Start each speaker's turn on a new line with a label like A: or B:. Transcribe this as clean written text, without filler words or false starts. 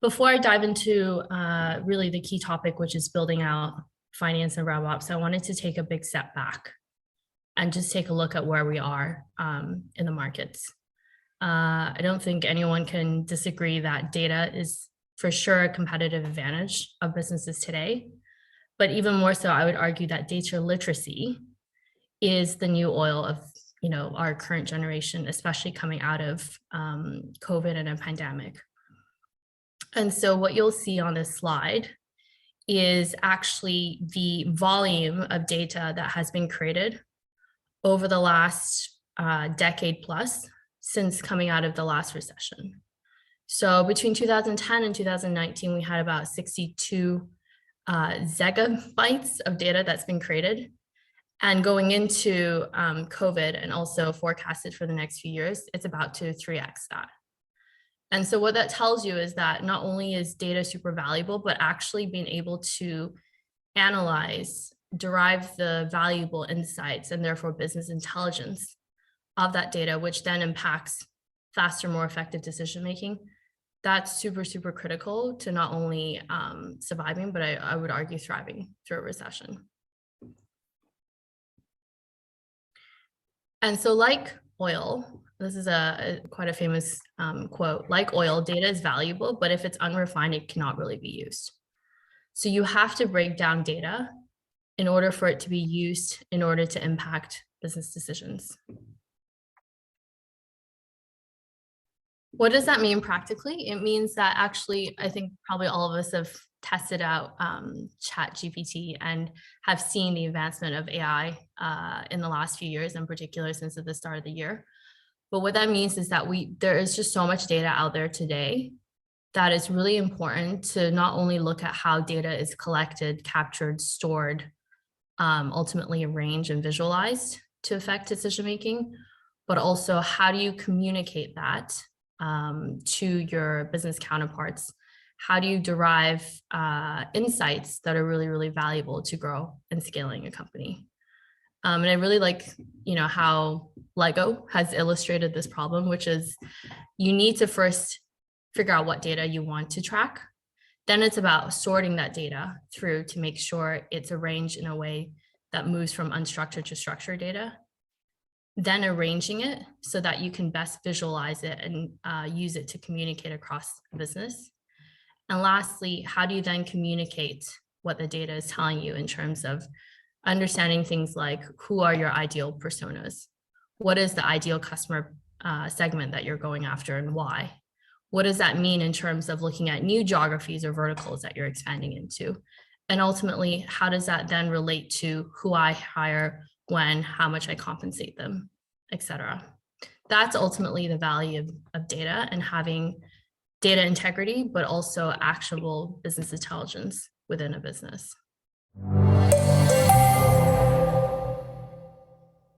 A: Before I dive into really the key topic, which is building out finance and RevOps, I wanted to take a big step back and just take a look at where we are in the markets. I don't think anyone can disagree that data is for sure a competitive advantage of businesses today. But even more so, I would argue that data literacy is the new oil of our current generation, especially coming out of COVID and a pandemic. And so what you'll see on this slide is actually the volume of data that has been created over the last decade plus since coming out of the last recession. So between 2010 and 2019, we had about 62 zettabytes of data that's been created. And going into COVID and also forecasted for the next few years, it's about to 3x that. And so what that tells you is that not only is data super valuable, but actually being able to analyze, derive the valuable insights and therefore business intelligence of that data, which then impacts faster, more effective decision-making. That's super, super critical to not only surviving, but I would argue thriving through a recession. And so like oil, this is quite a famous quote, like oil, data is valuable, but if it's unrefined, it cannot really be used. So you have to break down data in order for it to be used in order to impact business decisions. What does that mean practically? It means that actually, I think probably all of us have tested out ChatGPT and have seen the advancement of AI in the last few years, in particular since the start of the year. But what that means is that there is just so much data out there today that it's really important to not only look at how data is collected, captured, stored, ultimately arranged and visualized to affect decision making, but also how do you communicate that to your business counterparts? How do you derive insights that are really, really valuable to grow and scaling a company? And I really like, how Lego has illustrated this problem, which is you need to first figure out what data you want to track. Then it's about sorting that data through to make sure it's arranged in a way that moves from unstructured to structured data. Then arranging it so that you can best visualize it and use it to communicate across the business. And lastly, how do you then communicate what the data is telling you in terms of understanding things like who are your ideal personas? What is the ideal customer segment that you're going after and why? What does that mean in terms of looking at new geographies or verticals that you're expanding into? And ultimately, how does that then relate to who I hire, when, how much I compensate them, et cetera? That's ultimately the value of data and having data integrity, but also actionable business intelligence within a business.